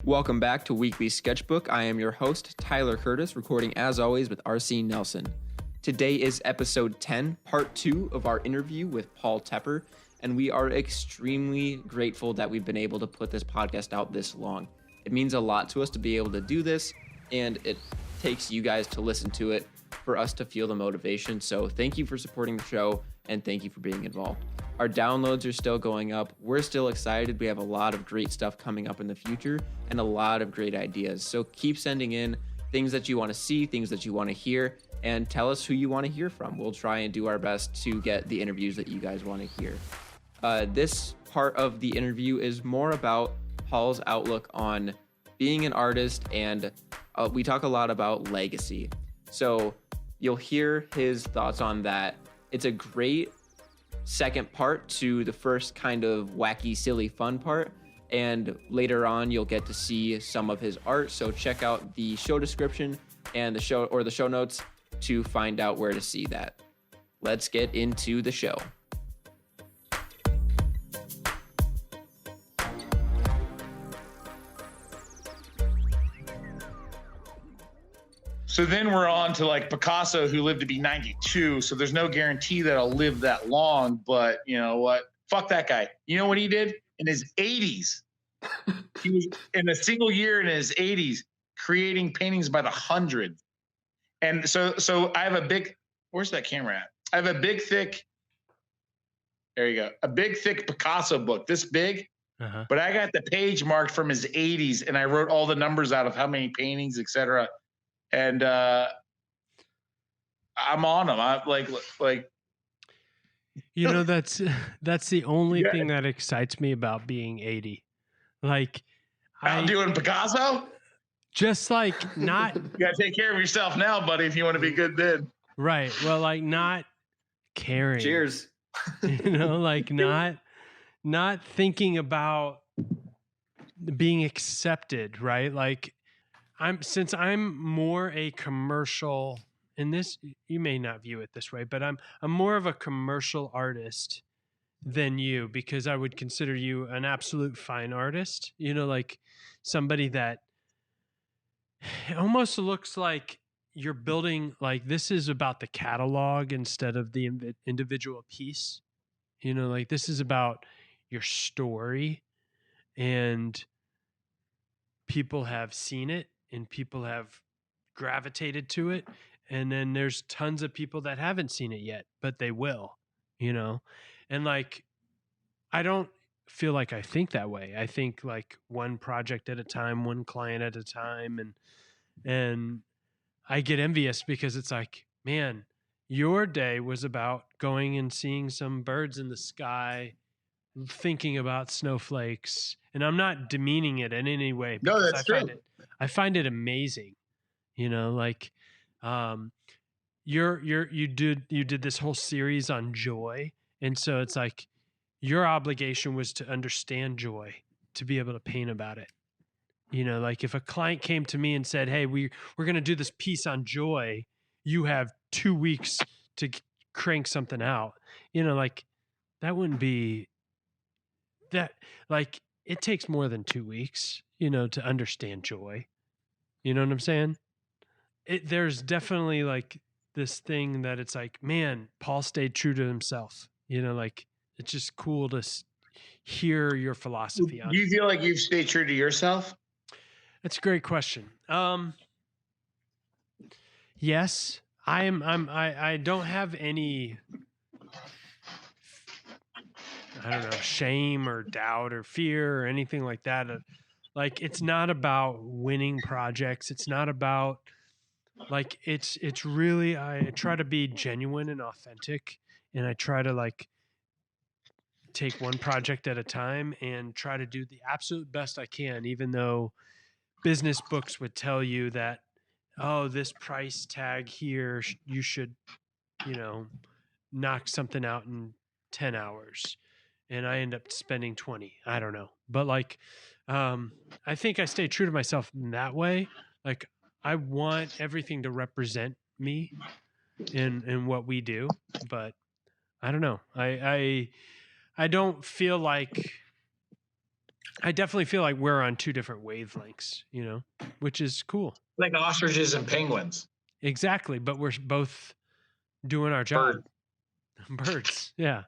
Welcome back to Weekly Sketchbook. I am your host, Tyler Curtis, recording as always with RC.Nelson. Today is episode 10, part 2 of our interview with Paul Tepper, and we are extremely grateful that we've been able to put this podcast out this long. It means a lot to us to be able to do this, and it takes you guys to listen to it for us to feel the motivation. So thank you for supporting the show, and thank you for being involved. Our downloads are still going up. We're still excited. We have a lot of great stuff coming up in the future and a lot of great ideas. So keep sending in things that you want to see, things that you want to hear, and tell us who you want to hear from. We'll try and do our best to get the interviews that you guys want to hear. This part of the interview is more about Paul's outlook on being an artist, and we talk a lot about legacy. So you'll hear his thoughts on that. It's a great second part to the first kind of wacky, silly, fun part. And later on, you'll get to see some of his art. So check out the show description and the show notes to find out where to see that. Let's get into the show. So then we're on to like Picasso, who lived to be 92. So there's no guarantee that I'll live that long. But you know what? Fuck that guy. You know what he did in his 80s? He was in a single year in his 80s creating paintings by the hundreds. And so I have a big, where's that camera at? I have a big, thick, there you go, a big, thick Picasso book, this big. But I got the page marked from his 80s, and I wrote all the numbers out of how many paintings, etc. And I'm on them. I'm like, you know, that's the only thing that excites me about being 80. Like, I'm doing Picasso. Just like not. You gotta take care of yourself now, buddy, if you want to be good then. Right. Well, like not caring. Cheers. You know, like not thinking about being accepted. Right. Like. Since I'm more a commercial, and this, you may not view it this way, but I'm more of a commercial artist than you, because I would consider you an absolute fine artist, you know, like somebody that almost looks like you're building, like this is about the catalog instead of the individual piece, you know, like this is about your story, and people have seen it. And people have gravitated to it. And then there's tons of people that haven't seen it yet, but they will, you know? And like, I don't feel like I think that way. I think like one project at a time, one client at a time. And I get envious because it's like, man, your day was about going and seeing some birds in the sky, thinking about snowflakes. And I'm not demeaning it in any way. No, that's true. I find it amazing, you know, like, you did this whole series on joy. And so it's like your obligation was to understand joy, to be able to paint about it. You know, like if a client came to me and said, hey, we're going to do this piece on joy, you have 2 weeks to crank something out, you know, like that wouldn't be that, like, it takes more than 2 weeks, you know, to understand joy. You know what I'm saying? There's definitely like this thing that it's like, man, Paul stayed true to himself. You know, like it's just cool to hear your philosophy on it. Do you feel like you've stayed true to yourself? That's a great question. Yes, I don't have any, I don't know, shame or doubt or fear or anything like that. Like, it's not about winning projects. It's not about like, it's really, I try to be genuine and authentic, and I try to like take one project at a time and try to do the absolute best I can, even though business books would tell you that, oh, this price tag here, you should, you know, knock something out in 10 hours. And I end up spending 20. I don't know. But like, I think I stay true to myself in that way. Like, I want everything to represent me in what we do, but I don't know. I don't feel like I definitely feel like we're on two different wavelengths, which is cool. Like ostriches and penguins. Exactly, but we're both doing our job. Birds, yeah.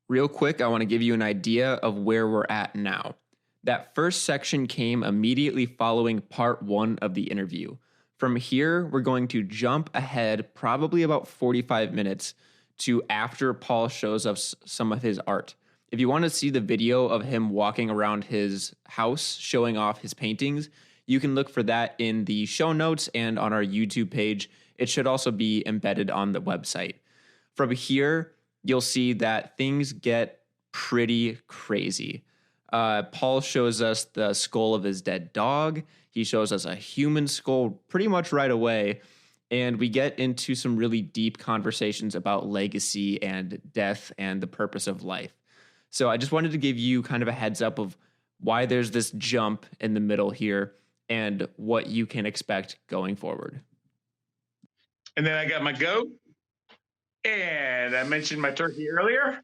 Real quick, I want to give you an idea of where we're at now. That first section came immediately following part 1 of the interview. From here, we're going to jump ahead probably about 45 minutes to after Paul shows us some of his art. If you want to see the video of him walking around his house showing off his paintings, you can look for that in the show notes and on our YouTube page. It should also be embedded on the website. From here, you'll see that things get pretty crazy. Paul shows us the skull of his dead dog. He shows us a human skull pretty much right away. And we get into some really deep conversations about legacy and death and the purpose of life. So I just wanted to give you kind of a heads up of why there's this jump in the middle here and what you can expect going forward. And then I got my goat. And I mentioned my turkey earlier.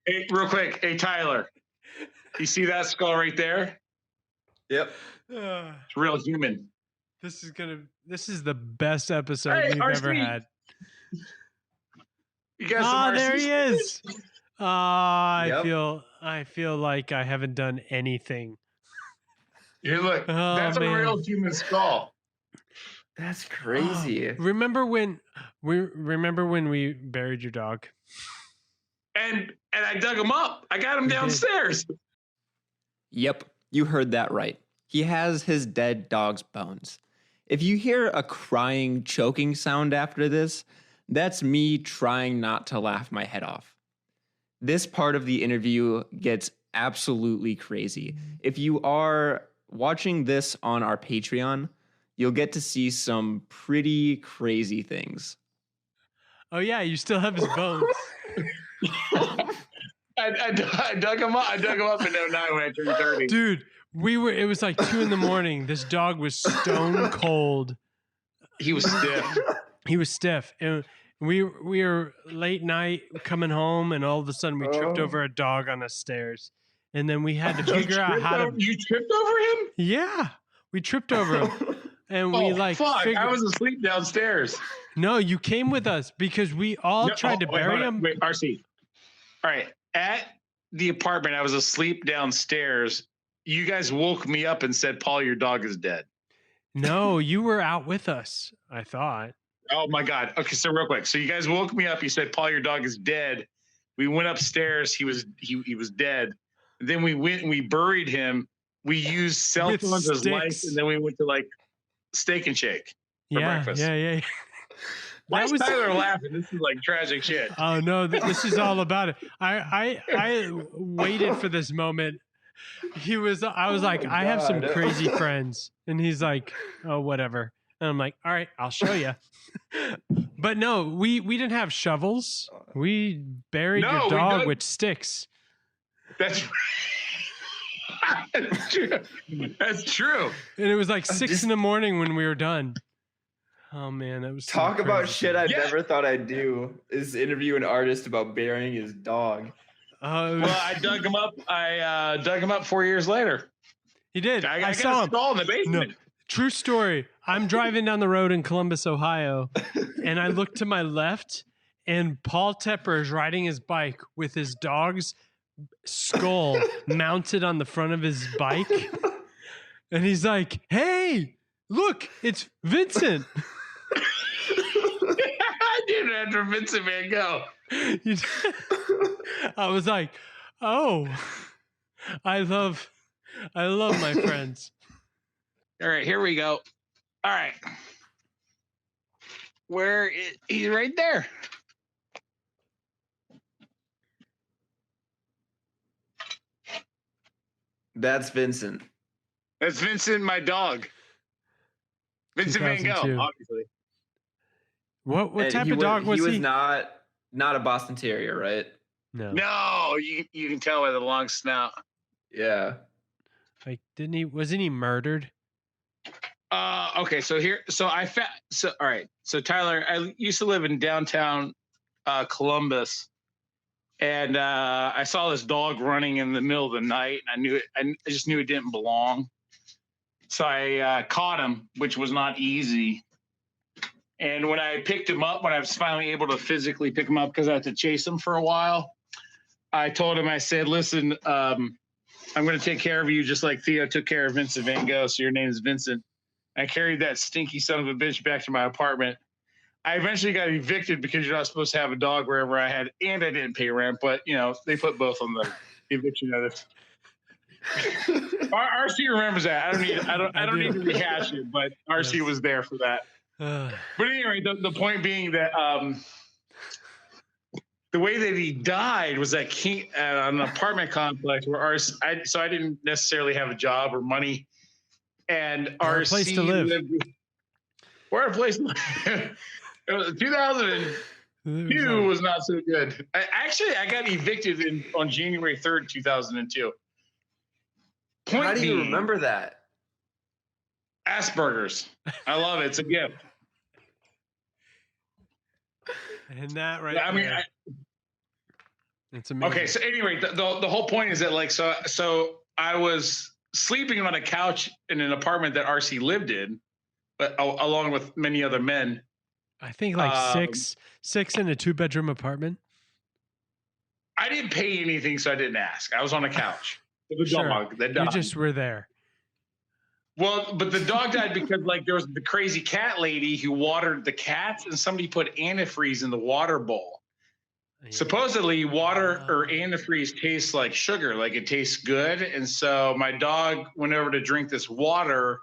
Hey, real quick. Hey, Tyler. You see that skull right there? Yep. It's real human. This is the best episode we've RC. ever had. You got some RC there he is. Yep. I feel like I haven't done anything. Here, look. That's a real human skull. That's crazy. Remember when we buried your dog? And I dug him up. I got him downstairs. Yep, you heard that right. He has his dead dog's bones. If you hear a crying, choking sound after this, that's me trying not to laugh my head off. This part of the interview gets absolutely crazy. If you are watching this on our Patreon, you'll get to see some pretty crazy things. Oh yeah, you still have his bones. I dug him up. I dug him up in 09 when I turned 30. Dude, it was like 2 a.m. This dog was stone cold. He was stiff. He was stiff. And we were late night coming home, and all of a sudden we tripped over a dog on the stairs. And then we had to figure out how to... You tripped over him? Yeah. We tripped over him. And we fuck. I was asleep downstairs. No, you came with us because we all tried to bury him. Wait, RC. All right. At the apartment, I was asleep downstairs. You guys woke me up and said, Paul, your dog is dead. No, you were out with us, I thought. Oh, my God. Okay, so real quick. So you guys woke me up. You said, Paul, your dog is dead. We went upstairs. He was dead. Then we went and we buried him. We used cell phones as lights, and then we went to like Steak and Shake for breakfast. Yeah. Why is Tyler laughing? This is like tragic shit. Oh no, this is all about it. I waited for this moment. I was like, I have some crazy friends, and he's like, oh whatever. And I'm like, all right, I'll show you. But no, we didn't have shovels. We buried your dog with sticks. That's true. That's true. And it was like 6 a.m. when we were done. Oh man, that was talk about shit I never thought I'd do. Is interview an artist about burying his dog. Well, I dug him up. I dug him up 4 years later. He did. I saw him. Stall in the basement. No. True story. I'm driving down the road in Columbus, Ohio, and I look to my left, and Paul Tepper is riding his bike with his dog's skull mounted on the front of his bike, and he's like, "Hey, look, it's Vincent." I did after Vincent Van Gogh. I was like, "Oh, I love my friends." All right, here we go. All right, he's right there. That's Vincent. That's Vincent, my dog. Vincent Van Gogh, obviously. What type of dog was he? He was not a Boston Terrier, right? No, you can tell by the long snout. Yeah. Like, wasn't he murdered? Okay, so all right. So Tyler, I used to live in downtown Columbus, And I saw this dog running in the middle of the night. I knew it. I just knew it didn't belong. So I caught him, which was not easy. And when I picked him up, when I was finally able to physically pick him up because I had to chase him for a while, I told him, I said, listen, I'm going to take care of you just like Theo took care of Vincent Van Gogh. So your name is Vincent. I carried that stinky son of a bitch back to my apartment. I eventually got evicted because you're not supposed to have a dog wherever I had, and I didn't pay rent, but you know, they put both on the eviction notice. RC remembers that. I don't need to rehash it, but RC was there for that. But anyway, the point being that the way that he died was at an apartment complex where RC, so I didn't necessarily have a job or money, and RC place to live. Or a place to live. 2002 was not so good. I got evicted on January 3rd, 2002. How do you remember that? Asperger's. I love it. It's a gift. And that right there. It's amazing. Okay, so anyway, the whole point is that, like, so I was sleeping on a couch in an apartment that RC lived in, but along with many other men. I think like six in a 2-bedroom apartment. I didn't pay anything, so I didn't ask. I was on a couch. The dog that died. You just were there. Well, but the dog died because like there was the crazy cat lady who watered the cats, and somebody put antifreeze in the water bowl. Yeah. Supposedly, water or antifreeze tastes like sugar, like it tastes good. And so my dog went over to drink this water.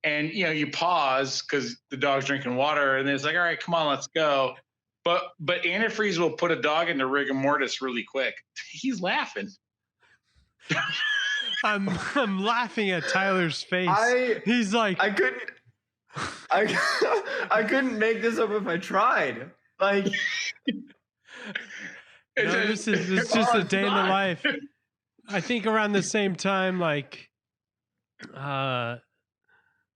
And, you know, you pause because the dog's drinking water, and then it's like, all right, come on, let's go. But antifreeze will put a dog into rigor mortis really quick. He's laughing. I'm laughing at Tyler's face. He's like, I couldn't make this up if I tried. Like, it's just a day in the life. I think around the same time, like,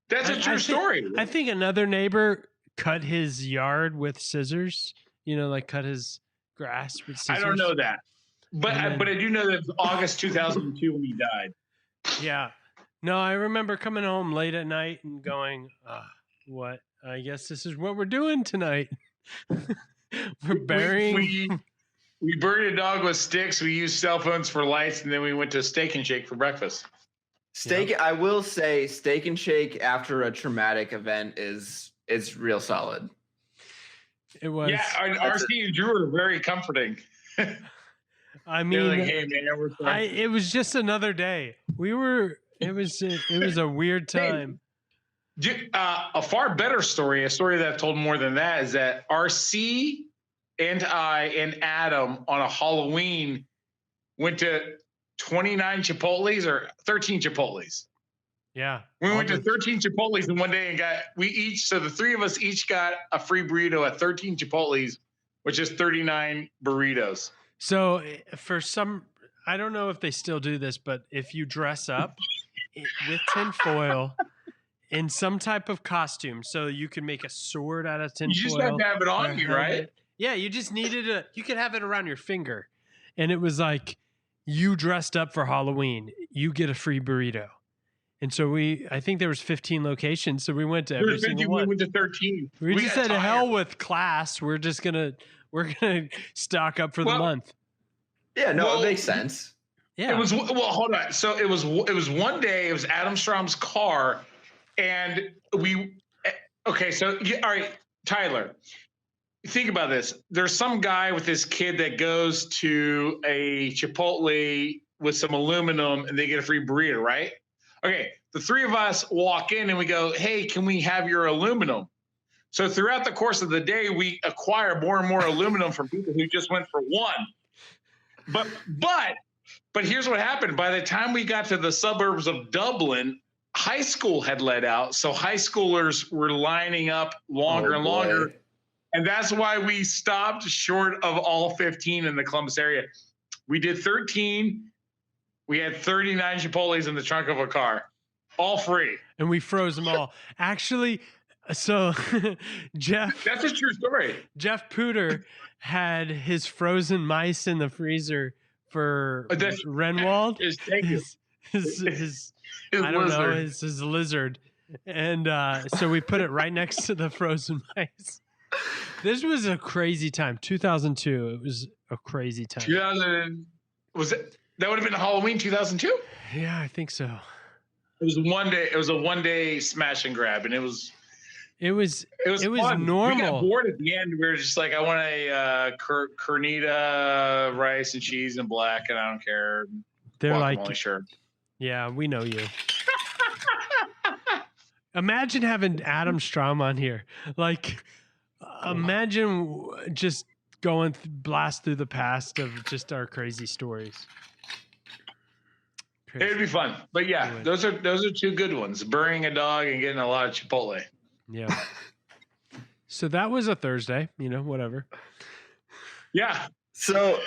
that's a true story. I think another neighbor cut his yard with scissors. You know, like cut his grass with scissors. I don't know that, but I do know that it was August 2002 when he died. Yeah, no, I remember coming home late at night and going, "What? I guess this is what we're doing tonight. We're burying." We buried a dog with sticks. We used cell phones for lights, and then we went to Steak and Shake for breakfast. I will say Steak and Shake after a traumatic event is real solid. It was. Yeah, RC and Drew are very comforting. I mean, like, hey, man, we're sorry. It was just another day. It was a weird time. A far better story, a story that I've told more than that, is that RC and I and Adam on a Halloween went to 29 Chipotles or 13 Chipotles. Yeah. We went to 13 Chipotles in one day and so the three of us each got a free burrito at 13 Chipotles, which is 39 burritos. So for I don't know if they still do this, but if you dress up with tinfoil in some type of costume, so you can make a sword out of tinfoil. You just have to have it on you, right? Yeah, you just needed you could have it around your finger. And it was like, you dressed up for Halloween, you get a free burrito. And so I think there was 15 locations, so we went to every single one. We went to 13. We just said, hell with class. We're gonna stock up for the month. Yeah, no, it makes sense. Yeah. It was hold on. So it was one day. It was Adam Strom's car, and all right, Tyler. Think about this. There's some guy with this kid that goes to a Chipotle with some aluminum and they get a free burrito, right? Okay, the three of us walk in and we go, hey, can we have your aluminum? So throughout the course of the day, we acquire more and more aluminum from people who just went for one. But here's what happened. By the time we got to the suburbs of Dublin, high school had let out. So high schoolers were lining up longer and longer. And that's why we stopped short of all 15 in the Columbus area. We did 13. We had 39 Chipotles in the trunk of a car, all free. And we froze them all. Actually, So Jeff, That's a true story. Jeff Pooter had his frozen mice in the freezer for That's Renwald. his I don't know, lizard. his lizard. And so we put it right next to the frozen mice. This was a crazy time. 2002. It was a crazy time. 2000 was it? That would have been Halloween 2002. Yeah, I think so. It was one day. It was a one-day smash and grab, and it was fun. normal. We got bored at the end. We were just like, I want a cornita, rice and cheese and black, and I don't care. They're like, sure. Yeah, we know you. Imagine having Adam Strom on here. Like, imagine just going blast through the past of just our crazy stories. Crazy. It'd be fun, but yeah, those are two good ones: burying a dog and getting a lot of Chipotle. Yeah. So that was a Thursday. Whatever. Yeah. So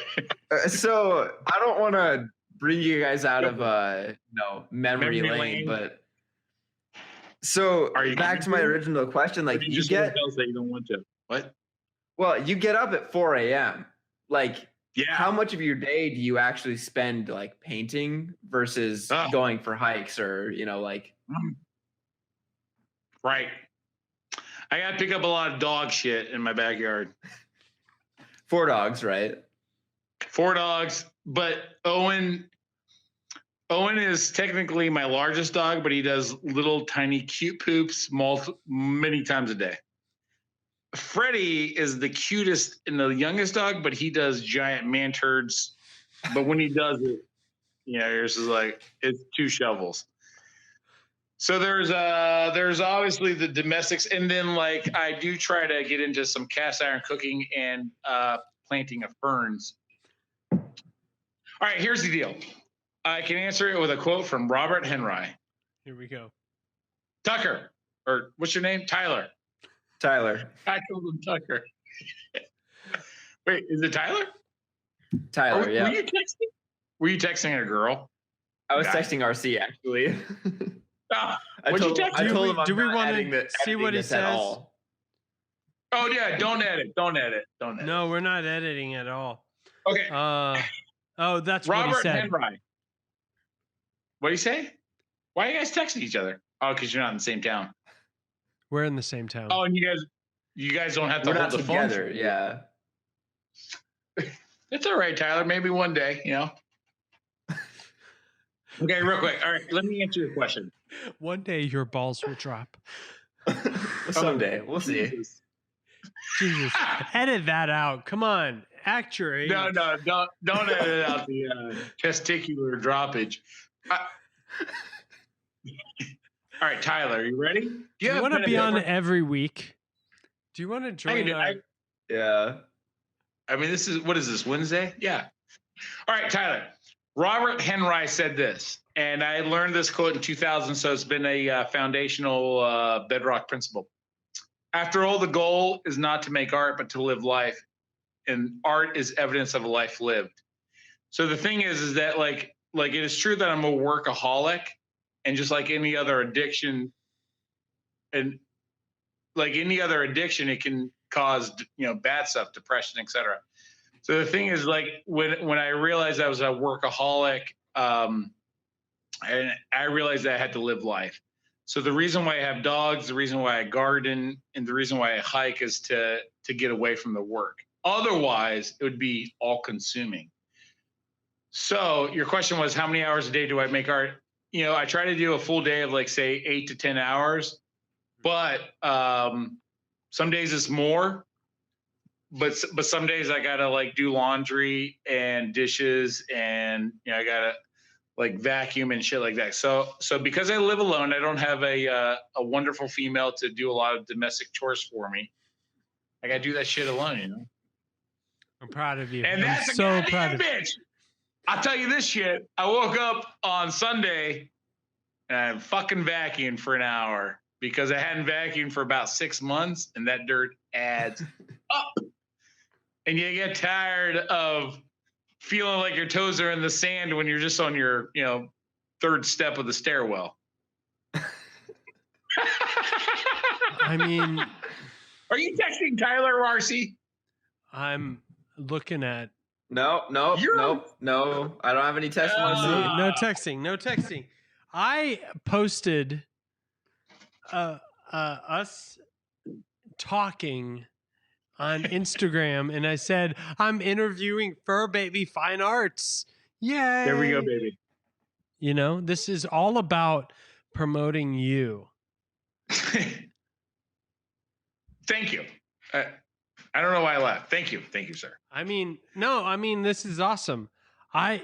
I don't want to bring you guys out of memory lane, but so back to my original question, like you get that you don't want to. What? Well, you get up at 4 a.m. Like, yeah. How much of your day do you actually spend like painting versus going for hikes or like? Right. I got to pick up a lot of dog shit in my backyard. 4 dogs, right? 4 dogs, but Owen is technically my largest dog, but he does little tiny cute poops many times a day. Freddie is the cutest and the youngest dog, but he does giant man turds. But when he does it, yours is like it's 2 shovels. So there's obviously the domestics, and then like I do try to get into some cast iron cooking and planting of ferns. All right, here's the deal. I can answer it with a quote from Robert Henry. Here we go. Tucker, or what's your name? Tyler. I called him Tucker. Wait, is it Tyler? Tyler, yeah. Were you texting a girl? I was texting RC actually. What'd you text? I told him do we want to see what he says? Oh yeah, don't edit. No, we're not editing at all. Okay. That's Robert what he said. Henry. What do you say? Why are you guys texting each other? Oh, because you're not in the same town. We're in the same town. Oh, and you guys don't have to hold the together, phone. Yeah. It's all right, Tyler. Maybe one day, Okay, real quick. All right, let me answer your question. One day your balls will drop. Someday. We'll see. Jesus. Edit that out. Come on. Act your age. No, don't edit out the testicular droppage. All right, Tyler, you ready? Do you want to be on every week? Do you want to join? Yeah. I mean, what is this, Wednesday? Yeah. All right, Tyler. Robert Henry said this, and I learned this quote in 2000, so it's been a foundational bedrock principle. After all, the goal is not to make art, but to live life, and art is evidence of a life lived. So the thing is that like it is true that I'm a workaholic, and just like any other addiction, and like any other addiction, it can cause bad stuff, depression, etc. So the thing is, like when I realized I was a workaholic, and I realized that I had to live life. So the reason why I have dogs, the reason why I garden, and the reason why I hike is to get away from the work. Otherwise, it would be all consuming. So your question was, how many hours a day do I make art? I try to do a full day of like say 8 to 10 hours, but some days it's more. But some days I gotta like do laundry and dishes, and I gotta like vacuum and shit like that. So because I live alone, I don't have a wonderful female to do a lot of domestic chores for me. I gotta do that shit alone, I'm proud of you. And that's so proud of bitch. I'll tell you this shit. I woke up on Sunday and I fucking vacuumed for an hour because I hadn't vacuumed for about 6 months, and that dirt adds up. And you get tired of feeling like your toes are in the sand when you're just on your, 3rd step of the stairwell. I mean, are you texting Tyler or RC? I'm looking at. No. I don't have any text from RC. No texting. No texting. I posted us talking on Instagram, and I said, I'm interviewing Fur Baby Fine Arts. Yay. There we go, baby. You know, this is all about promoting you. Thank you. I don't know why I laughed. Thank you, sir. I mean, this is awesome. I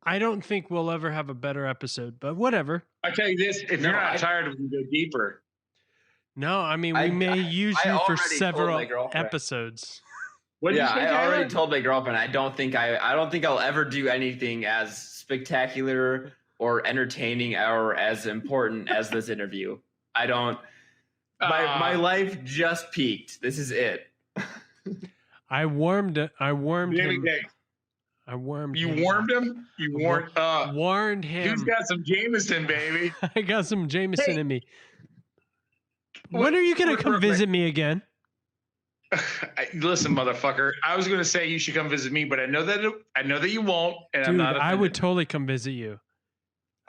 don't think we'll ever have a better episode, but whatever. I tell you this: if you're not tired, we can go deeper. No, I mean, we may use you for several episodes. I already told my girlfriend I don't think I'll ever do anything as spectacular or entertaining or as important as this interview. I don't. My life just peaked. This is it. I warmed him. You warmed him? You warned him. He's got some Jameson, baby. I got some Jameson in me. When are you going to come visit me again? Listen, motherfucker. I was going to say you should come visit me, but I know that you won't, and Dude, I'm not. I would totally come visit you.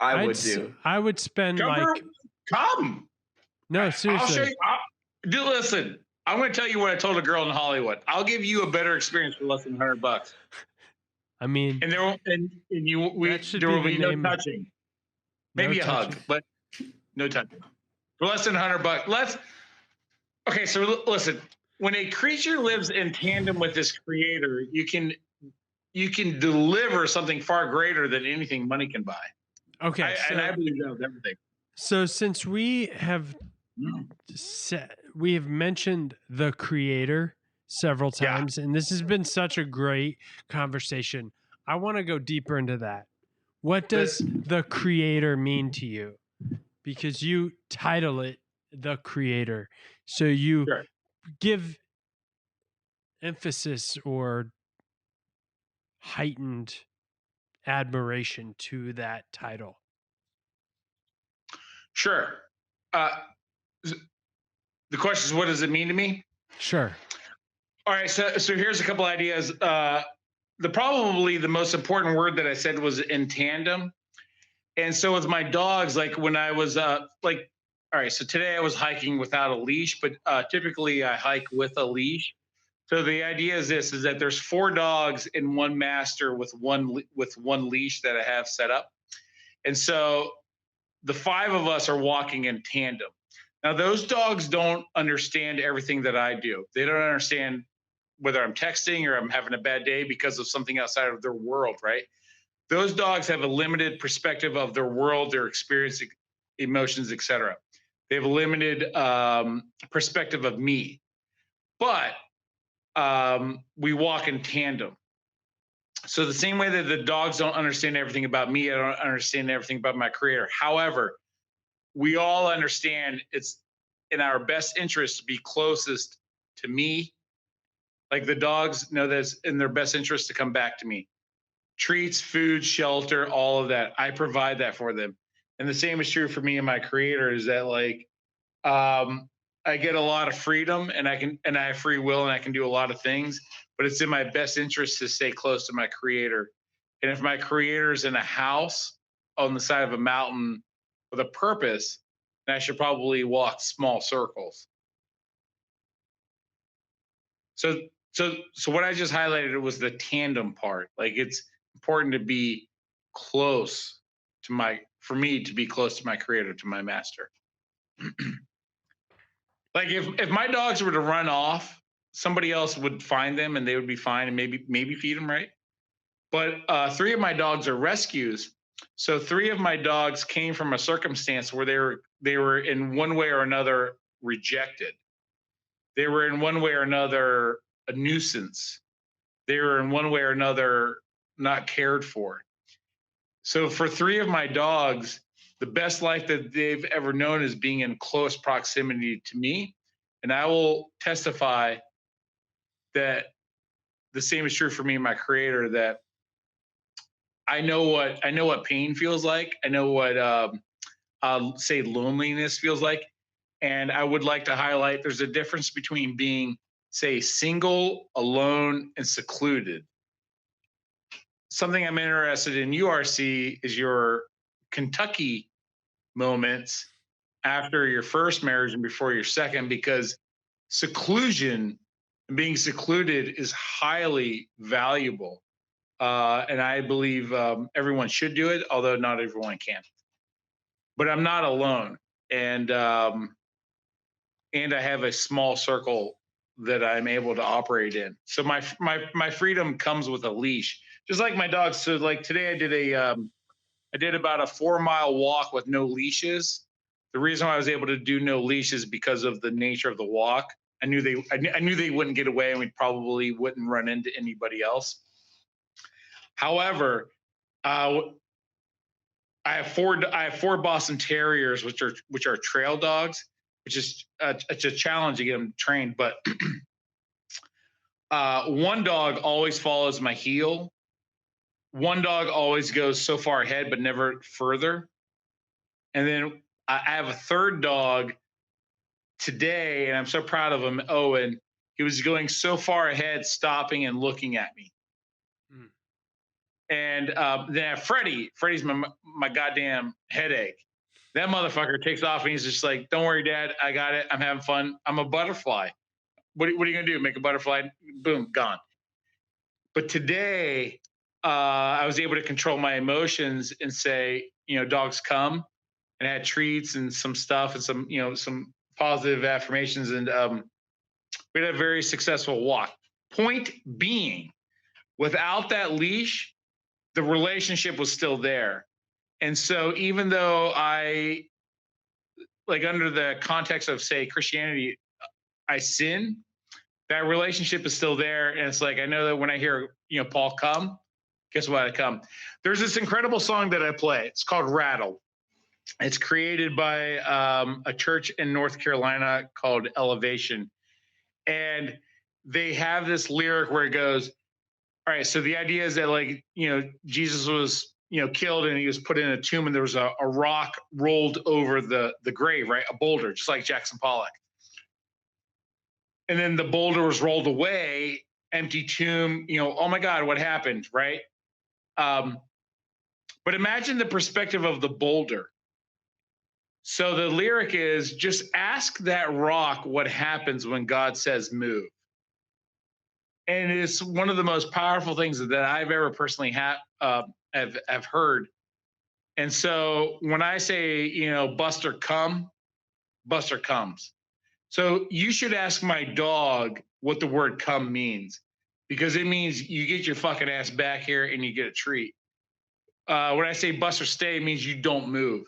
I would too. I would spend come. No, seriously. I'll show you. Listen, I'm going to tell you what I told a girl in Hollywood. I'll give you a better experience for less than $100. I mean, and there will be no touching. Maybe a hug, but no touching. For less than $100. Okay, so listen. When a creature lives in tandem with this creator, you can deliver something far greater than anything money can buy. Okay, and I believe that with everything. So since we have mentioned the creator several times, and this has been such a great conversation, I want to go deeper into that. What does the creator mean to you? Because you title it the creator, so you give emphasis or heightened admiration to that title. Sure. The question is, what does it mean to me? Sure. All right. So here's a couple ideas. Probably the most important word that I said was in tandem. And so with my dogs, like when I was all right, so today I was hiking without a leash, but typically I hike with a leash. So the idea is is that there's 4 dogs in one master with one leash that I have set up. And so the 5 of us are walking in tandem. Now, those dogs don't understand everything that I do. They don't understand whether I'm texting or I'm having a bad day because of something outside of their world, right? Those dogs have a limited perspective of their world, their experience, emotions, etc. They have a limited perspective of me. But we walk in tandem. So the same way that the dogs don't understand everything about me, I don't understand everything about my creator. However, we all understand it's in our best interest to be closest to me. Like the dogs know that it's in their best interest to come back to me. Treats, food, shelter, all of that. I provide that for them. And the same is true for me and my creator is that I get a lot of freedom and I have free will and I can do a lot of things, but it's in my best interest to stay close to my creator. And if my creator is in a house on the side of a mountain with a purpose, then I should probably walk small circles. So what I just highlighted was the tandem part. Like it's important to be close to for me to be close to my creator, to my master. Like if my dogs were to run off, somebody else would find them and they would be fine and maybe feed them, right? But 3 of my dogs are rescues. So 3 of my dogs came from a circumstance where they were in one way or another rejected. They were in one way or another a nuisance. They were in one way or another not cared for. So for 3 of my dogs, the best life that they've ever known is being in close proximity to me. And I will testify that the same is true for me and my creator, that I know what pain feels like. I know what I'll say loneliness feels like. And I would like to highlight there's a difference between being, say, single, alone, and secluded. Something I'm interested in URC is your Kentucky moments after your first marriage and before your second, because seclusion and being secluded is highly valuable. And I believe everyone should do it, although not everyone can. But I'm not alone. And I have a small circle that I'm able to operate in. So my freedom comes with a leash, just like my dogs. So like today I did about a 4-mile walk with no leashes. The reason why I was able to do no leashes because of the nature of the walk. I knew they wouldn't get away, and we probably wouldn't run into anybody else. However, I have four Boston Terriers, which are trail dogs, which is it's a challenge to get them trained. But one dog always follows my heel. One dog always goes so far ahead, but never further. And then I have a third dog today, and I'm so proud of him, Owen. He was going so far ahead, stopping and looking at me. Mm. And then I have Freddie. Freddie's my goddamn headache. That motherfucker takes off, and he's just like, "Don't worry, Dad. I got it. I'm having fun. I'm a butterfly. What are you going to do? Make a butterfly? Boom, gone." But today, I was able to control my emotions and say, dogs come. And I had treats and some stuff and some positive affirmations. And we had a very successful walk. Point being, without that leash, the relationship was still there. And so even though under the context of, say, Christianity, I sin, that relationship is still there. And it's like, I know that when I hear, Paul, come, guess what? I come. There's this incredible song that I play. It's called Rattle. It's created by a church in North Carolina called Elevation. And they have this lyric where it goes, all right, so the idea is that, Jesus was, killed and he was put in a tomb, and there was a rock rolled over the grave, right? A boulder, just like Jackson Pollock. And then the boulder was rolled away, empty tomb, oh my God, what happened, right? But imagine the perspective of the boulder. So the lyric is, just ask that rock what happens when God says move. And it's one of the most powerful things that I've ever personally have heard. And so when I say, Buster, come, Buster comes. So you should ask my dog what the word come means, because it means you get your fucking ass back here and you get a treat. When I say Buster, stay, it means you don't move.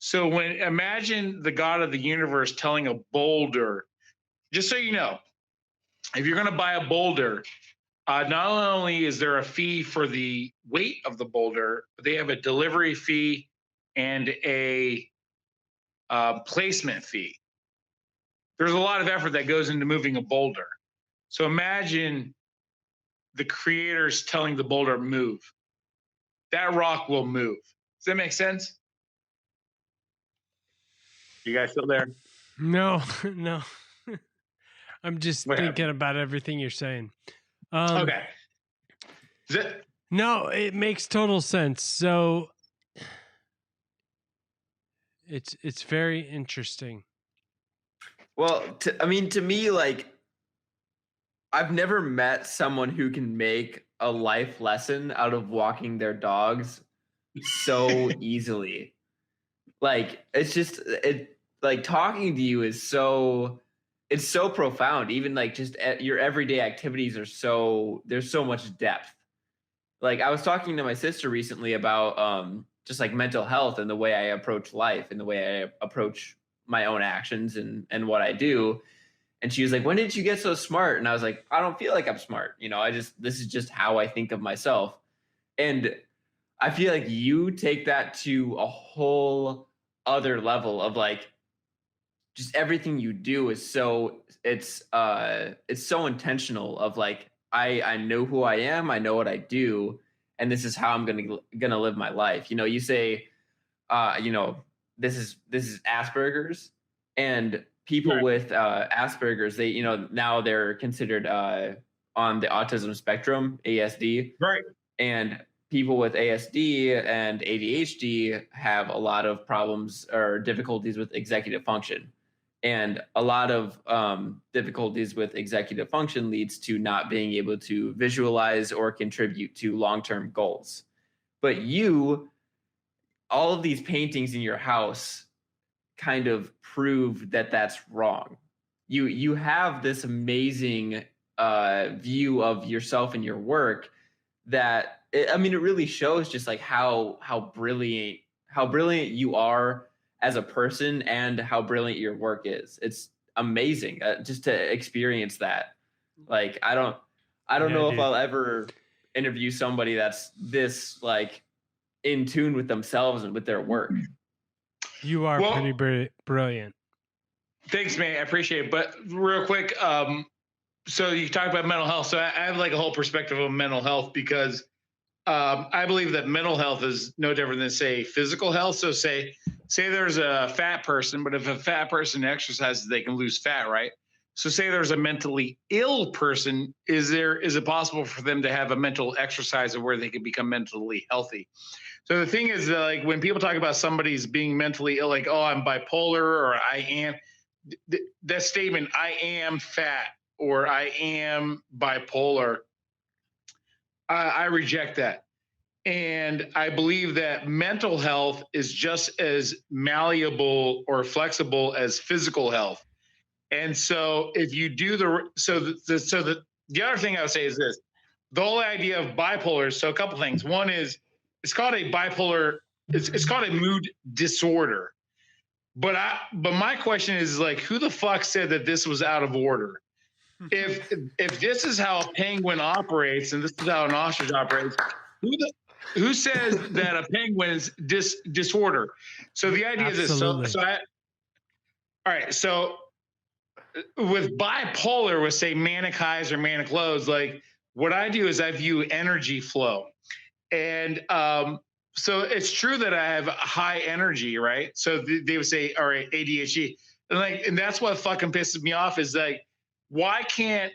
So imagine the God of the universe telling a boulder, just so you know, if you're going to buy a boulder, not only is there a fee for the weight of the boulder, but they have a delivery fee and a placement fee. There's a lot of effort that goes into moving a boulder. So imagine the creators telling the boulder, move. That rock will move. Does that make sense? You guys still there? No. I'm just thinking about everything you're saying. Okay. No, it makes total sense. So it's very interesting. Well, to me, I've never met someone who can make a life lesson out of walking their dogs so easily. It's just talking to you is so profound. Even just your everyday activities there's so much depth. I was talking to my sister recently about just mental health and the way I approach life and the way I approach my own actions and what I do. And she was like, when did you get so smart? And I was like, I don't feel like I'm smart. This is just how I think of myself. And I feel like you take that to a whole other level of just everything you do is it's so intentional of I know who I am, I know what I do, and this is how I'm gonna live my life. You say, this is Asperger's, and people Right. with Asperger's, they, you know, now they're considered on the autism spectrum, ASD. Right. And people with ASD and ADHD have a lot of problems or difficulties with executive function. And a lot of difficulties with executive function leads to not being able to visualize or contribute to long-term goals. But all of these paintings in your house kind of prove that that's wrong. You have this amazing view of yourself and your work that it really shows just like how brilliant you are as a person and how brilliant your work is. It's amazing just to experience that. Like I don't know if I'll ever interview somebody that's this like in tune with themselves and with their work. You are pretty brilliant. Thanks, man. I appreciate it. But real quick, so you talk about mental health. So I have like a whole perspective of mental health because I believe that mental health is no different than, say, physical health. So say there's a fat person, but if a fat person exercises, they can lose fat, right? So say there's a mentally ill person, is it possible for them to have a mental exercise where they can become mentally healthy? So the thing is, like when people talk about somebody's being mentally ill, like, oh, I'm bipolar or I am, that statement, I am fat or I am bipolar, I reject that. And I believe that mental health is just as malleable or flexible as physical health. And so if you do the other thing I would say is this, the whole idea of bipolar. So a couple things. One is it's called a bipolar. It's called a mood disorder. But my question is like, who the fuck said that this was out of order? If this is how a penguin operates and this is how an ostrich operates, who says that a penguin is disorder? So the idea Absolutely. is this. All right. So with bipolar, with say manic highs or manic lows, like what I do is I view energy flow. And so it's true that I have high energy, right? So they would say, all right, ADHD. And that's what fucking pisses me off is like, why can't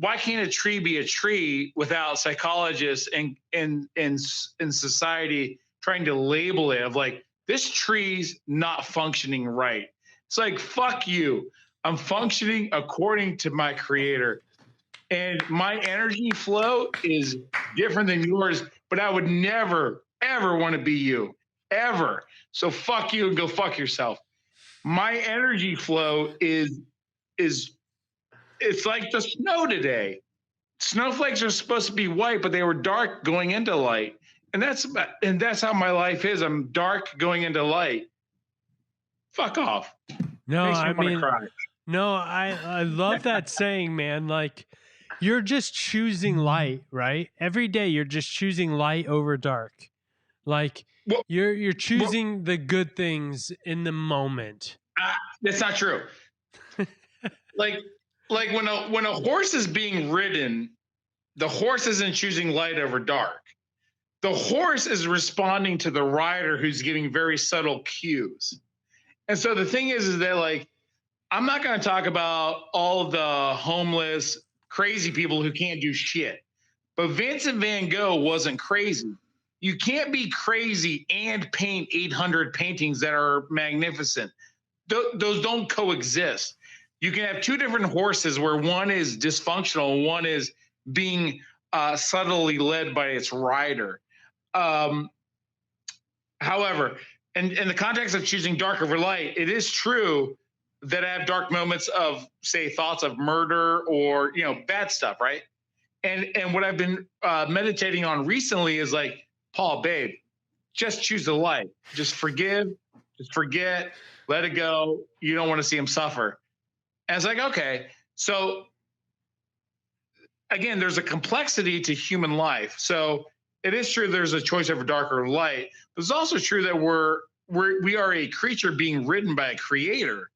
a tree be a tree without psychologists and in society trying to label it of like, this tree's not functioning right? It's like, fuck you. I'm functioning according to my creator. And my energy flow is different than yours, but I would never, ever want to be you, ever. So fuck you and go fuck yourself. My energy flow is it's like the snow today. Snowflakes are supposed to be white, but they were dark going into light. And that's how my life is. I'm dark going into light. Fuck off. No, Makes me I wanna mean, cry. no, I love that saying, man. Like, you're just choosing light, right? Every day you're just choosing light over dark. Like, you're choosing the good things in the moment. That's not true. like when a horse is being ridden, the horse isn't choosing light over dark. The horse is responding to the rider who's giving very subtle cues. And so the thing is that like, I'm not going to talk about all the homeless, crazy people who can't do shit. But Vincent van Gogh wasn't crazy. You can't be crazy and paint 800 paintings that are magnificent. Those don't coexist. You can have two different horses where one is dysfunctional, one is being subtly led by its rider. However, in the context of choosing dark over light, it is true that I have dark moments of, say, thoughts of murder or, bad stuff, right? And what I've been meditating on recently is like, Paul, babe, just choose the light. Just forgive, just forget, let it go. You don't want to see him suffer. And it's like, okay. So again, there's a complexity to human life. So it is true there's a choice over dark or light, but it's also true that we are a creature being ridden by a creator.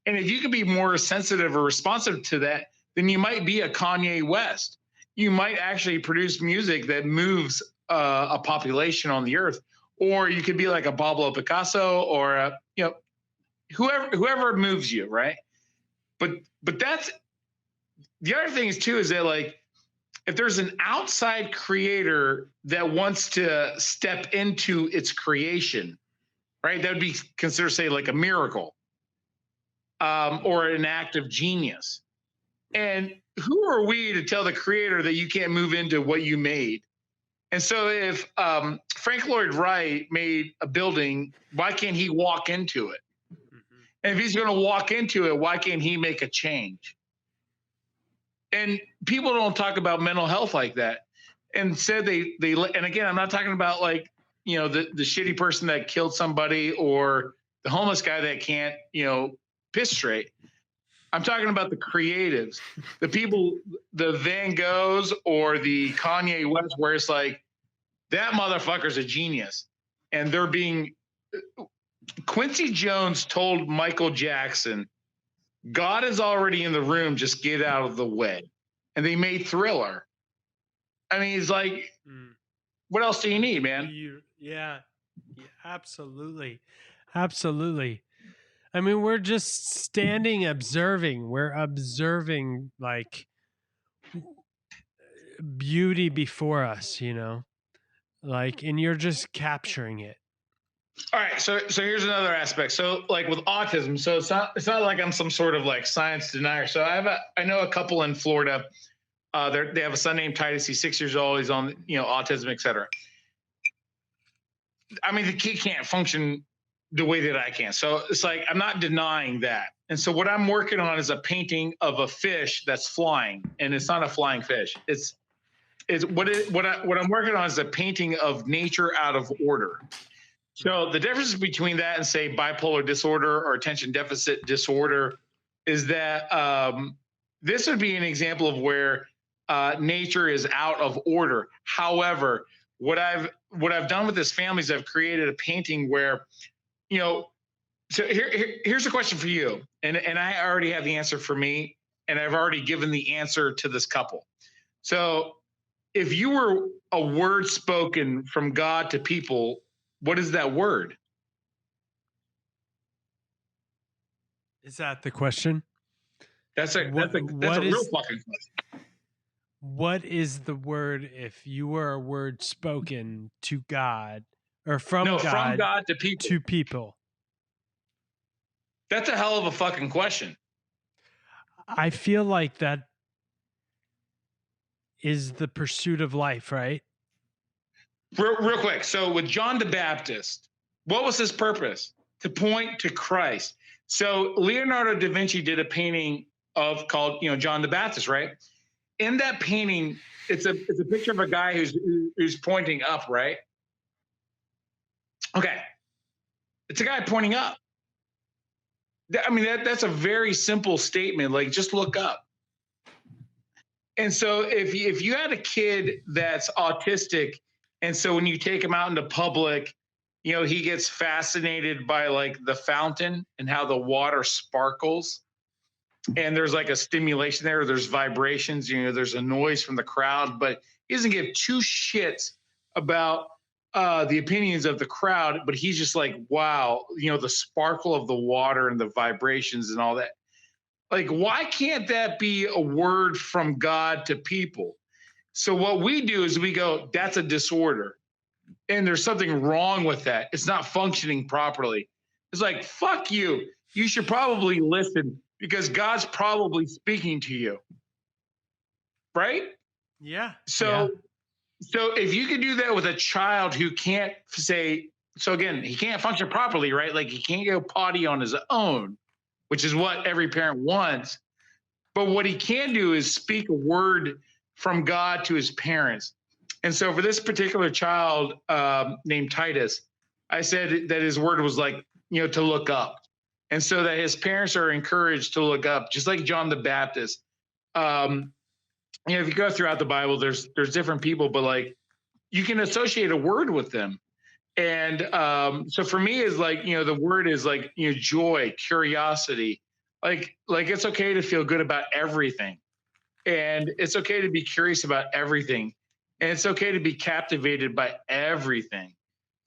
And if you can be more sensitive or responsive to that, then you might be a Kanye West. You might actually produce music that moves a population on the earth, or you could be like a Pablo Picasso or whoever moves you, right? But that's the other thing is too, is that like, if there's an outside creator that wants to step into its creation, right? That would be considered, say, like a miracle, or an act of genius. And who are we to tell the creator that you can't move into what you made? And so if Frank Lloyd Wright made a building, why can't he walk into it? And if he's going to walk into it, why can't he make a change? And people don't talk about mental health like that. And said they and again, I'm not talking about like, you know, the shitty person that killed somebody or the homeless guy that can't, you know, piss straight. I'm talking about the creatives, the people, the Van Goghs or the Kanye West, where it's like, that motherfucker's a genius. And they're being, Quincy Jones told Michael Jackson, God is already in the room, just get out of the way. And they made Thriller. I mean, he's like, what else do you need, man? Yeah, absolutely. Absolutely. I mean, we're just standing observing. We're observing like beauty before us, you know, like, and you're just capturing it. All right. So here's another aspect. So like with autism, so it's not like I'm some sort of like science denier. So I know a couple in Florida. They have a son named Titus. He's 6 years old. He's on, you know, autism, et cetera. I mean, the kid can't function the way that I can. So it's like, I'm not denying that. And so what I'm working on is a painting of a fish that's flying, and it's not a flying fish. It's what I'm working on is a painting of nature out of order. So the difference between that and say bipolar disorder or attention deficit disorder is that this would be an example of where nature is out of order. However, what I've done with this family is I've created a painting where, you know, so here's a question for you. And I already have the answer for me, and I've already given the answer to this couple. So if you were a word spoken from God to people, what is that word? Is that the question? That's a real fucking question. What is the word if you were a word spoken to God or from God to people? That's a hell of a fucking question. I feel like that is the pursuit of life, right? Real quick. So with John the Baptist, what was his purpose? To point to Christ. So Leonardo da Vinci did a painting called, you know, John the Baptist, right? In that painting, it's a picture of a guy who's pointing up, right? Okay. It's a guy pointing up. I mean, that's a very simple statement. Like, just look up. And so if you had a kid that's autistic, and so when you take him out into public, you know, he gets fascinated by like the fountain and how the water sparkles. And there's like a stimulation there, there's vibrations, you know, there's a noise from the crowd, but he doesn't give two shits about the opinions of the crowd, but he's just like, wow, you know, the sparkle of the water and the vibrations and all that. Like, why can't that be a word from God to people? So what we do is we go, that's a disorder. And there's something wrong with that. It's not functioning properly. It's like, fuck you. You should probably listen because God's probably speaking to you. Right? Yeah. So if you could do that with a child who can't say, so again, he can't function properly, right? Like he can't go potty on his own, which is what every parent wants. But what he can do is speak a word from God to his parents. And so for this particular child named Titus, I said that his word was like, you know, to look up. And so that his parents are encouraged to look up, just like John the Baptist. You know, if you go throughout the Bible, there's different people, but like you can associate a word with them. And so for me is like, you know, the word is like, you know, joy, curiosity, like it's okay to feel good about everything. And it's okay to be curious about everything. And it's okay to be captivated by everything.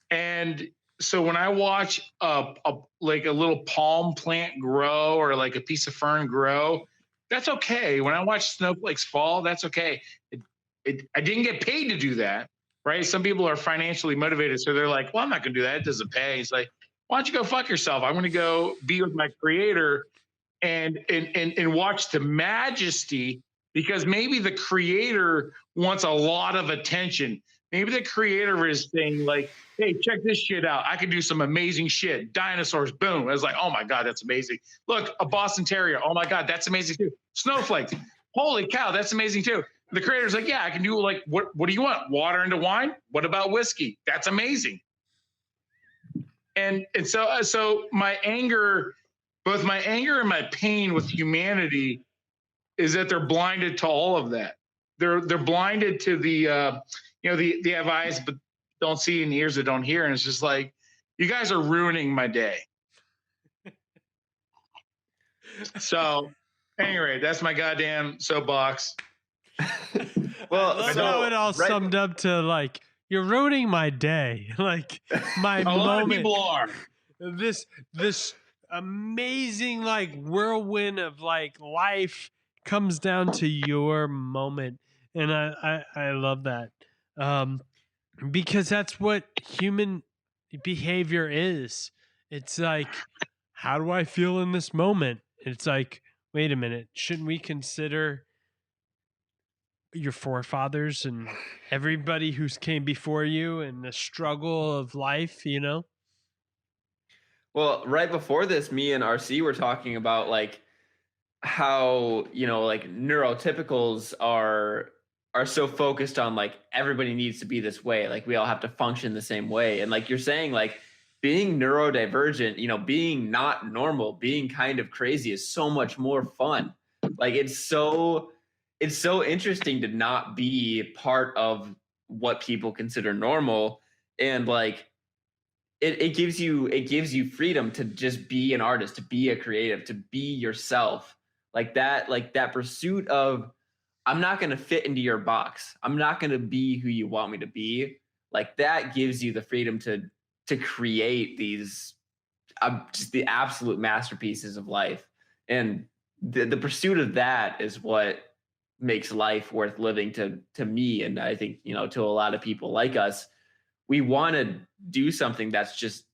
And so when I watch like a little palm plant grow or like a piece of fern grow, that's okay. When I watch snowflakes fall, that's okay. I didn't get paid to do that, right? Some people are financially motivated, so they're like, "Well, I'm not going to do that. It doesn't pay." It's like, why don't you go fuck yourself? I'm going to go be with my creator and watch the majesty, because maybe the creator wants a lot of attention. Maybe the creator is saying like, hey, check this shit out. I can do some amazing shit. Dinosaurs, boom. I was like, oh my God, that's amazing. Look, a Boston Terrier. Oh my God, that's amazing too. Snowflakes. Holy cow, that's amazing too. The creator's like, yeah, I can do like, what do you want? Water into wine? What about whiskey? That's amazing. And so my anger, both my anger and my pain with humanity is that they're blinded to all of that. They're blinded to the, they have eyes but don't see and ears that don't hear. And it's just like, you guys are ruining my day. So anyway, that's my goddamn soapbox. Well, I love how it all summed up to like, you're ruining my day. Like my moment. A lot of people are. This amazing like whirlwind of like life comes down to your moment. And I love that. Because that's what human behavior is. It's like, how do I feel in this moment? It's like, wait a minute, shouldn't we consider your forefathers and everybody who's came before you and the struggle of life, you know? Well, right before this, me and RC were talking about like how, like neurotypicals are so focused on like everybody needs to be this way, like we all have to function the same way. And like you're saying, like being neurodivergent, being not normal, being kind of crazy is so much more fun. Like it's so interesting to not be part of what people consider normal. And like it gives you freedom to just be an artist, to be a creative, to be yourself. Like that pursuit of, I'm not going to fit into your box. I'm not going to be who you want me to be. Like that gives you the freedom to create these just the absolute masterpieces of life. And the pursuit of that is what makes life worth living to me. And I think, to a lot of people like us, we want to do something that's just,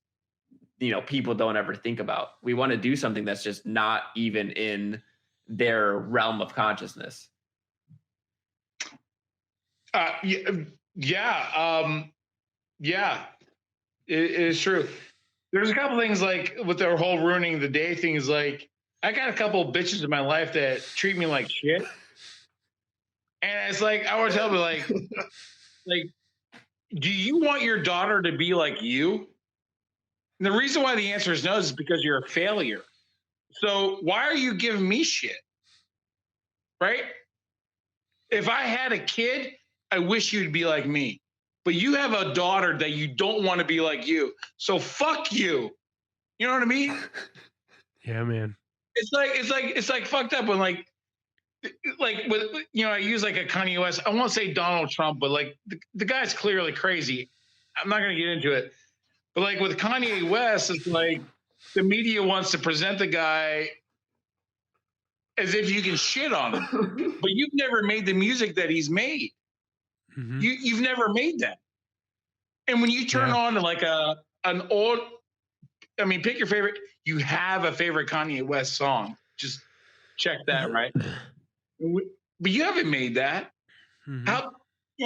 people don't ever think about. We want to do something that's just not even in their realm of consciousness. It is true. There's a couple things like with their whole ruining the day thing is like, I got a couple of bitches in my life that treat me like shit. And it's like, I would tell them like, do you want your daughter to be like you? And the reason why the answer is no is because you're a failure. So why are you giving me shit? Right? If I had a kid, I wish you'd be like me. But you have a daughter that you don't want to be like you. So fuck you. You know what I mean? Yeah, man. It's like fucked up when like with, I use like a Kanye West. I won't say Donald Trump, but like the guy's clearly crazy. I'm not going to get into it. But like with Kanye West, it's like the media wants to present the guy as if you can shit on him, but you've never made the music that he's made. Mm-hmm. You've never made that. And when you turn on to like an old, pick your favorite. You have a favorite Kanye West song. Just check that, right? But you haven't made that. Mm-hmm.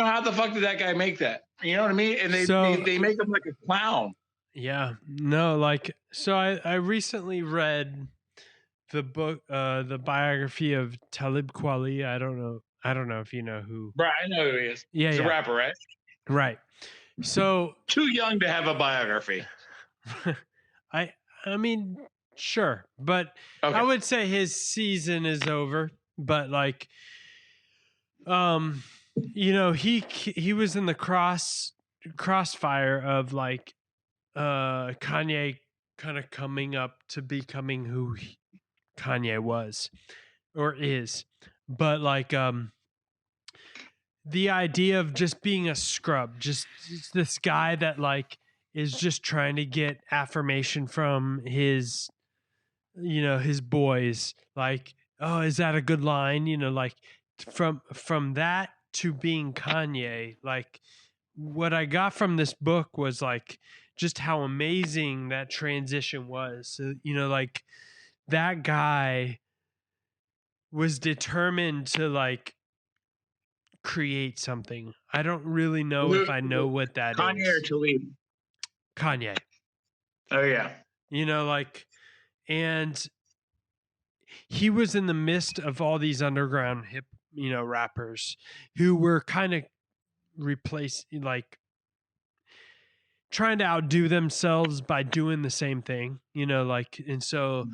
How the fuck did that guy make that? You know what I mean? And they make him like a clown. Yeah. No, like, so I recently read the book, the biography of Talib Kweli. I don't know if you know who. Right, I know who he is. Yeah, he's a rapper, right? Right. So too young to have a biography. I mean, sure, but okay. I would say his season is over. But like, he was in the crossfire of like Kanye kind of coming up to becoming who Kanye was or is. But like the idea of just being a scrub, just this guy that like is just trying to get affirmation from his, his boys. Like, oh, is that a good line? Like from that to being Kanye, like what I got from this book was like just how amazing that transition was. So, like that guy was determined to like create something. I don't really know if I know what that Kanye is. or Talib? Kanye. Oh yeah. Like, and he was in the midst of all these underground hip, rappers who were kind of like trying to outdo themselves by doing the same thing, like, and so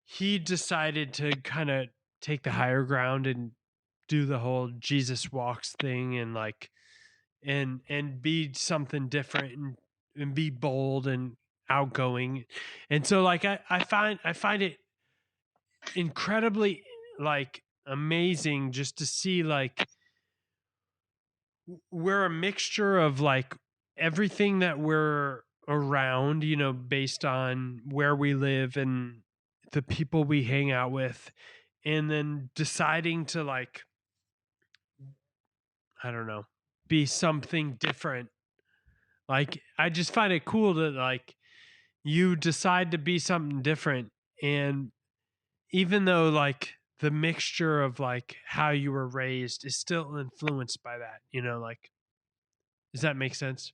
he decided to kind of take the higher ground and do the whole Jesus walks thing and like, and be something different and be bold and outgoing. And so like, I find it incredibly like amazing just to see like we're a mixture of like everything that we're around, based on where we live and the people we hang out with, and then deciding to like, I don't know, be something different. Like, I just find it cool that like you decide to be something different. And even though like the mixture of like how you were raised is still influenced by that, like, does that make sense?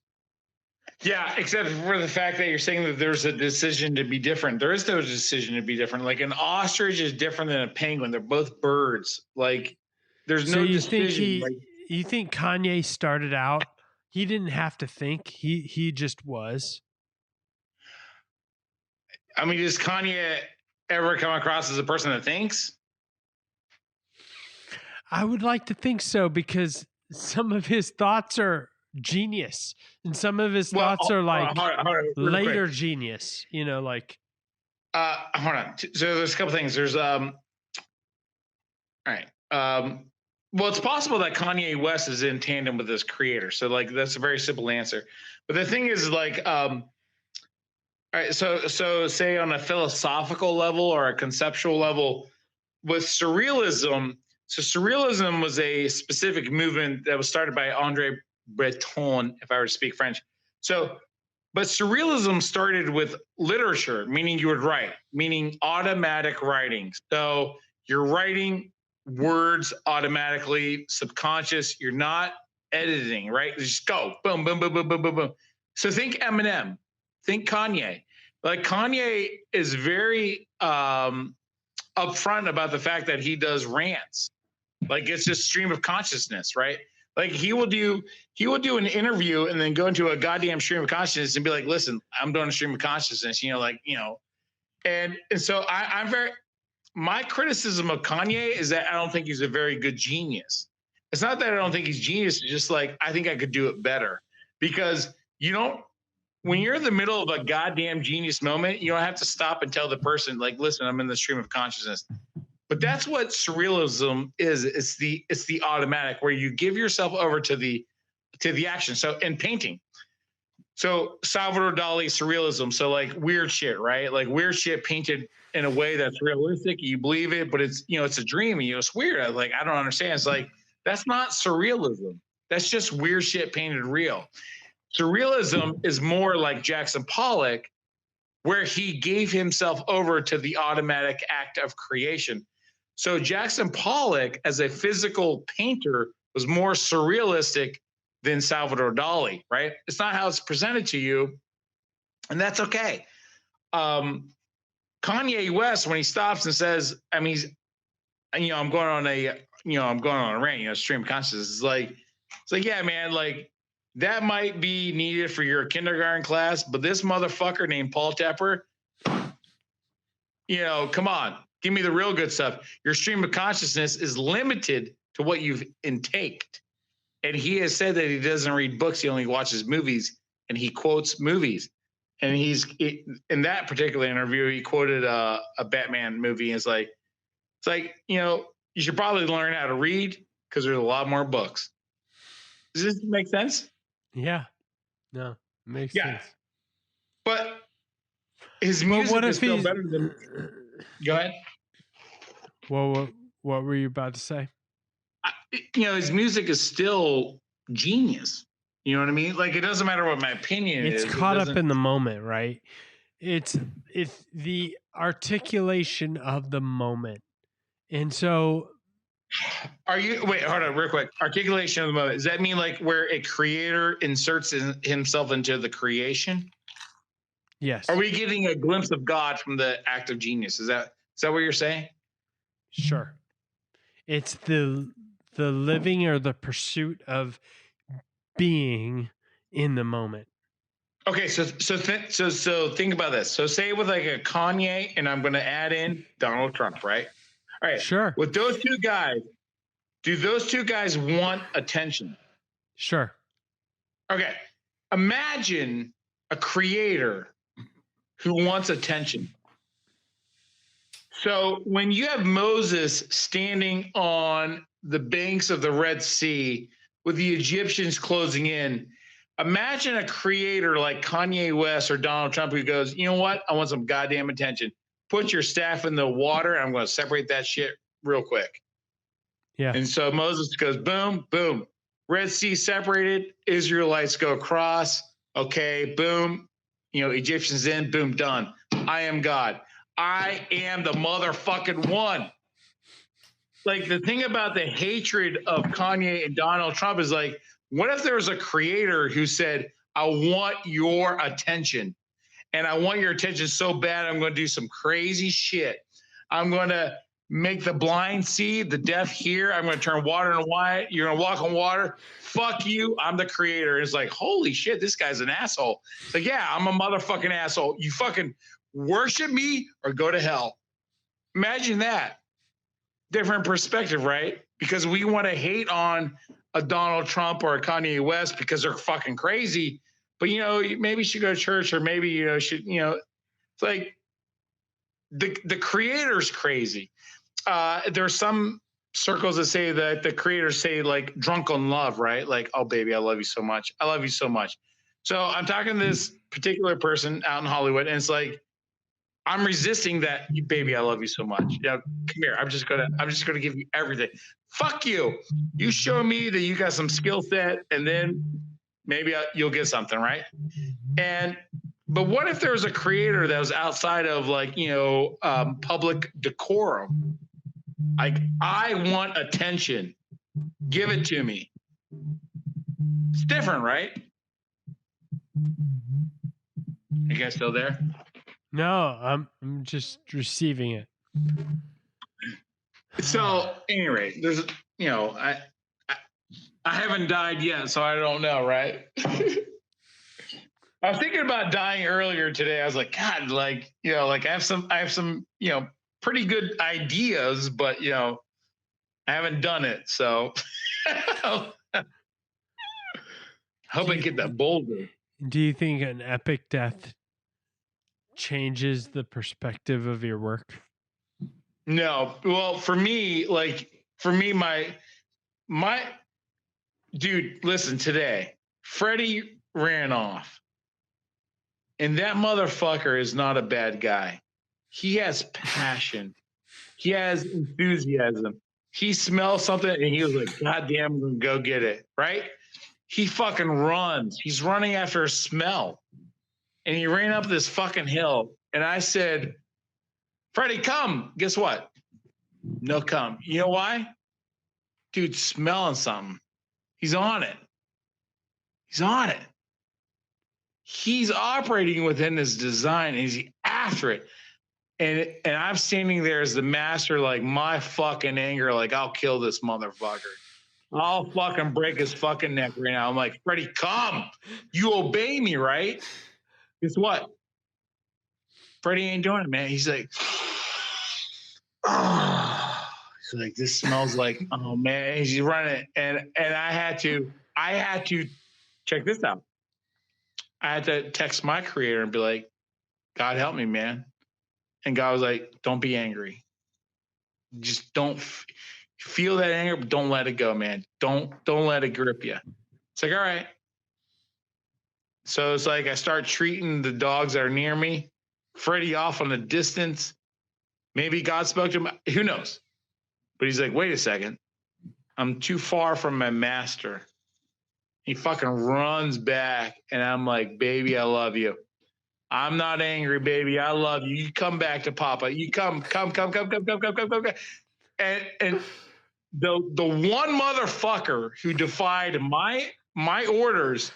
Yeah, except for the fact that you're saying that there's a decision to be different. There is no decision to be different. Like an ostrich is different than a penguin. They're both birds. Like there's So no you decision. think you think Kanye started out, he didn't have to think, he just was? I mean, does Kanye ever come across as a person that thinks? I would like to think so, because some of his thoughts are genius and some of his thoughts are like hold on, later genius, like. Hold on. So there's a couple things. There's all right. Well, it's possible that Kanye West is in tandem with his creator. So like that's a very simple answer. But the thing is like all right, so say on a philosophical level or a conceptual level with surrealism. So surrealism was a specific movement that was started by Andre Breton, if I were to speak French. So, but surrealism started with literature, meaning you would write, meaning automatic writing. So you're writing words automatically, subconscious. You're not editing, right? Just go, boom, boom, boom, boom, boom, boom, boom. So think Eminem, think Kanye. Like Kanye is very upfront about the fact that he does rants. Like it's just stream of consciousness, right? Like he will do an interview and then go into a goddamn stream of consciousness and be like, listen, I'm doing a stream of consciousness, and so I'm very, my criticism of Kanye is that I don't think he's a very good genius. It's not that I don't think he's genius, it's just like I think I could do it better. Because when you're in the middle of a goddamn genius moment, you don't have to stop and tell the person, like, listen, I'm in the stream of consciousness. But that's what surrealism is. It's the automatic where you give yourself over to the action. So in painting, so Salvador Dali surrealism. So like weird shit, right? Like weird shit painted in a way that's realistic. You believe it, but it's it's a dream. It's weird. I don't understand. It's like that's not surrealism. That's just weird shit painted real. Surrealism is more like Jackson Pollock, where he gave himself over to the automatic act of creation. So Jackson Pollock, as a physical painter, was more surrealistic than Salvador Dali, right? It's not how it's presented to you, and that's okay. Kanye West, when he stops and says, I mean, I'm going on a rant, stream of consciousness. It's like, yeah, man, like that might be needed for your kindergarten class, but this motherfucker named Paul Tepper, come on, give me the real good stuff. Your stream of consciousness is limited to what you've intaked. And he has said that he doesn't read books, he only watches movies, and he quotes movies. And in that particular interview, he quoted a Batman movie. And it's like, you should probably learn how to read because there's a lot more books. Does this make sense? Yeah. No, it makes sense. But his But music what is if still he's? better than. Go ahead. Well, what were you about to say? His music is still genius. You know what I mean? Like, it doesn't matter what my opinion is. It's caught up in the moment, right? It's the articulation of the moment, and so Wait, hold on, real quick. Articulation of the moment. Does that mean like where a creator inserts himself into the creation? yes, Are we getting a glimpse of God from the act of genius? Is that what you're saying? sure. It's the living or the pursuit of being in the moment. Okay, so think about this. So say with like a Kanye, and I'm going to add in Donald Trump, right? All right. Sure. With those two guys, do those two guys want attention? Sure. Okay. Imagine a creator who wants attention. So when you have Moses standing on the banks of the Red Sea with the Egyptians closing in, imagine a creator like Kanye West or Donald Trump who goes, you know what? I want some goddamn attention. Put your staff in the water. I'm going to separate that shit real quick. Yeah. And so Moses goes, boom, boom. Red Sea separated. Israelites go across. Okay, boom. Egyptians in, boom, done. I am God. I am the motherfucking one. Like, the thing about the hatred of Kanye and Donald Trump is like, what if there was a creator who said, I want your attention, and I want your attention so bad, I'm going to do some crazy shit. I'm going to make the blind see, the deaf hear. I'm going to turn water into wine. You're going to walk on water. Fuck you. I'm the creator. It's like, holy shit, this guy's an asshole. It's like, yeah, I'm a motherfucking asshole. You fucking worship me or go to hell. Imagine that. Different perspective, right? Because we want to hate on a Donald Trump or a Kanye West because they're fucking crazy. But, maybe you should go to church, or maybe, it's like the creator's crazy. There are some circles that say that the creators say like drunk on love, right? Like, oh, baby, I love you so much. I love you so much. So I'm talking to this particular person out in Hollywood, and it's like, I'm resisting that, baby, I love you so much. Come here. I'm just gonna give you everything. Fuck you. You show me that you got some skill set, and then maybe you'll get something, right? But what if there was a creator that was outside of like, public decorum? Like, I want attention. Give it to me. It's different, right? You guys still there? No, I'm just receiving it. So anyway, there's I haven't died yet, so I don't know, right? I was thinking about dying earlier today. I was like, God, like, like I have some, pretty good ideas, but I haven't done it. So I hope I get that boulder. Do you think an epic death changes the perspective of your work? No. Well, for me, my dude, listen, today, Freddie ran off. And that motherfucker is not a bad guy. He has passion. He has enthusiasm. He smells something and he was like, God damn, I'm going to go get it. Right? He fucking runs. He's running after a smell. And he ran up this fucking hill. And I said, Freddie, come. Guess what? No come. You know why? Dude, smelling something. He's on it. He's on it. He's operating within his design, and he's after it. And I'm standing there as the master, like, my fucking anger, like, I'll kill this motherfucker. I'll fucking break his fucking neck right now. I'm like, Freddie, come. You obey me, right? Guess what? Freddie ain't doing it, man. He's like, oh. He's like, this smells like, oh man. He's running, and I had to check this out. I had to text my creator and be like, God help me, man. And God was like, don't be angry. Just don't feel that anger, but don't let it go, man. Don't let it grip you. It's like, all right. So it's like I start treating the dogs that are near me, Freddie off on the distance. Maybe God spoke to him. Who knows? But he's like, wait a second. I'm too far from my master. He fucking runs back, and I'm like, baby, I love you. I'm not angry, baby. I love you. You come back to Papa. You come. And the one motherfucker who defied my orders,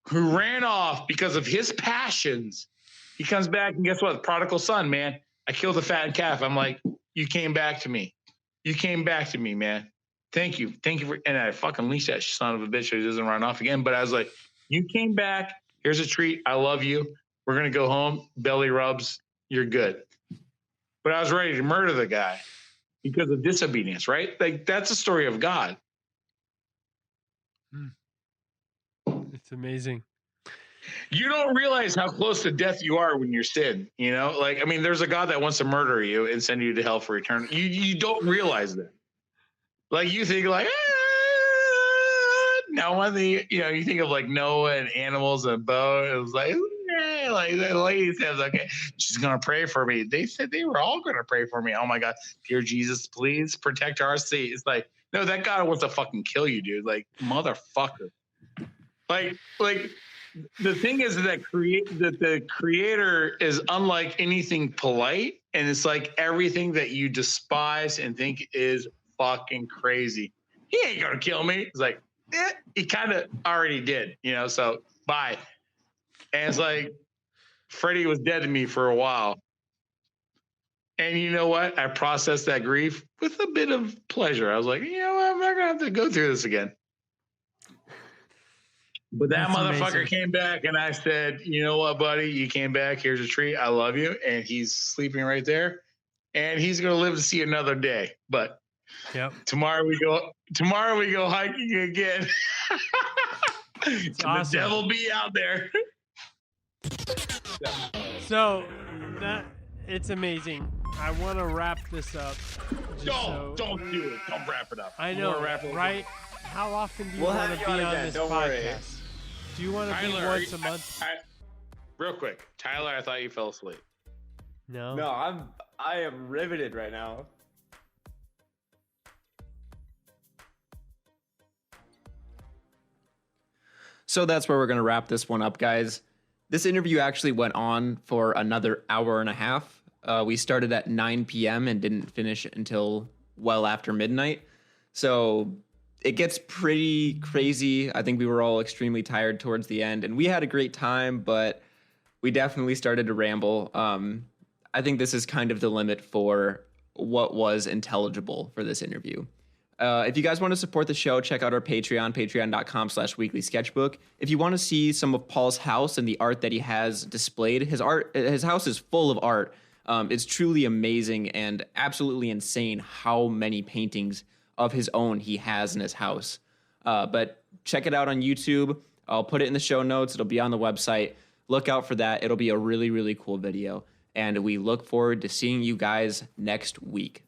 who ran off because of his passions, he comes back, and guess what? The prodigal son, man. I killed the fattened calf. I'm like, you came back to me. You came back to me, man. Thank you. Thank you for, and I fucking leashed that son of a bitch so he doesn't run off again. But I was like, you came back. Here's a treat. I love you. We're going to go home. Belly rubs. You're good. But I was ready to murder the guy because of disobedience, right? Like, that's a story of God. It's amazing. You don't realize how close to death you are when you're sin, you know? Like, I mean, there's a God that wants to murder you and send you to hell for eternity. You don't realize that. Like, you think like, now when you think of like Noah and animals and a boat, it was like the lady says, okay, she's going to pray for me. They said they were all going to pray for me. Oh my God, dear Jesus, please protect RC. It's like, no, that God wants to fucking kill you, dude. Like, motherfucker. Like the thing is that the creator is unlike anything polite, and it's like everything that you despise and think is fucking crazy. He ain't gonna kill me. It's like, he kind of already did, you know, so bye. And it's like, Freddie was dead to me for a while. And you know what? I processed that grief with a bit of pleasure. I was like, you know what? I'm not gonna have to go through this again. But that motherfucker came back, and I said, you know what, buddy? You came back. Here's a treat. I love you. And he's sleeping right there. And he's going to live to see another day. But tomorrow we go hiking again. Awesome. The devil be out there. So it's amazing. I want to wrap this up. Don't do it. Don't wrap it up. I know, right? How often do you want to be on this podcast? Do you want to be once a month? Real quick, Tyler, I thought you fell asleep. No, I am riveted right now. So that's where we're going to wrap this one up, guys. This interview actually went on for another hour and a half. We started at 9 p.m. and didn't finish until well after midnight. So it gets pretty crazy. I think we were all extremely tired towards the end, and we had a great time, but we definitely started to ramble. I think this is kind of the limit for what was intelligible for this interview. If you guys want to support the show, check out our Patreon, patreon.com/Weekly Sketchbook. If you want to see some of Paul's house and the art that he has displayed, his house is full of art. It's truly amazing and absolutely insane how many paintings of his own he has in his house. But check it out on YouTube. I'll put it in the show notes. It'll be on the website. Look out for that. It'll be a really, really cool video. And we look forward to seeing you guys next week.